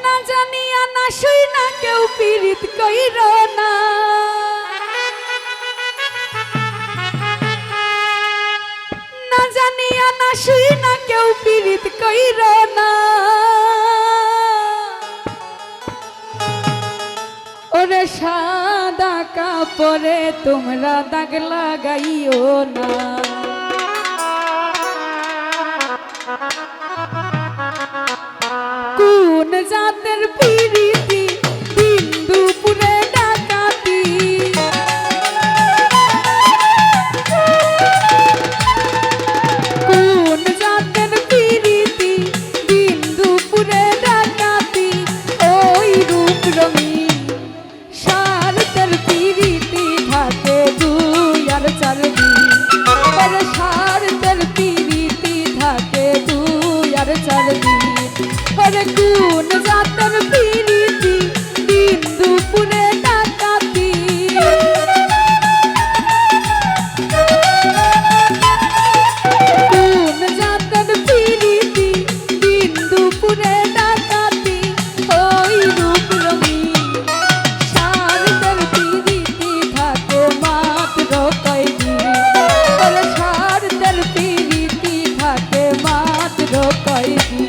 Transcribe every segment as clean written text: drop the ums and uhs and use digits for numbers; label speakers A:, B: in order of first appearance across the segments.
A: না জানিয়া না শুই না কেউ পীড়িত কইর না, না জানিয়া না শুই না কেউ পীড়িত কইর না। ওরে সাদা কাপড়ে তোমরা দাগ লাগাইও না, কোন জাতের পিরিতি দিন দুপুরে ডাকাতি, কোন জাতের পিরিতি দিন দুপুরে ডাকাতি, ওই রূপ রঙিন স্বার্থের পিরিতি থাকে 2 আর 4 দিন, স্বার্থের পিরিতি থাকে 2 আর 4 দিন। ওরে কোন জাতের পিরিতি দিন দুপুরে ডাকাতি, কোন জাতের পিরিতি দিন দুপুরে ডাকাতি, ওই রূপ রঙিন স্বার্থের পিরিতি থাকে মাত্র কয়দিন, ওরে স্বার্থের পিরিতি থাকে মাত্র কয়দিন।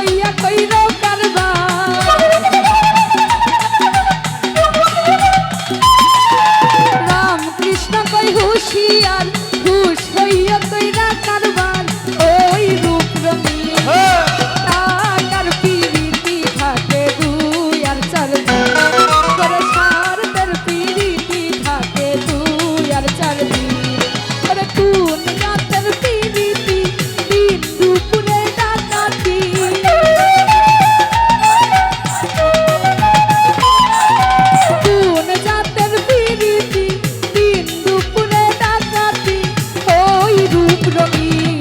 A: হইয়া কইর কারবার রাম কৃষ্ণ কই হুশিয়ার হুশ হইয়া কইরা কারবার ওই রূপ রঙিন টাকার পিরিতি থাকে দুই আর চার দিন করে স্বার্থের পিরিতি থাকে দুই আর চার দিন করে কোন রাতের পিরিতি দিন দুপুরে ডাকাতি কোন জাতের পিরিতি দিন দুপুরে ডাকাতি ওই রূপ রঙিন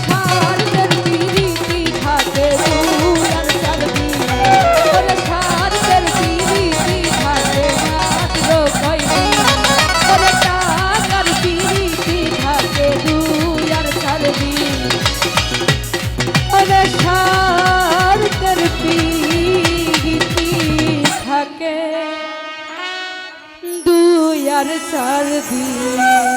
A: স্বার্থের পিরিতি থাকে দুই আর চার দিন করে স্বার্থের পিরিতি থাকে মাত্র কয়দিন করে টাকার পিরিতি থাকে দুই আর চার দিন করে স্বার্থের পিরিতি থাকে দুই আর চার দিন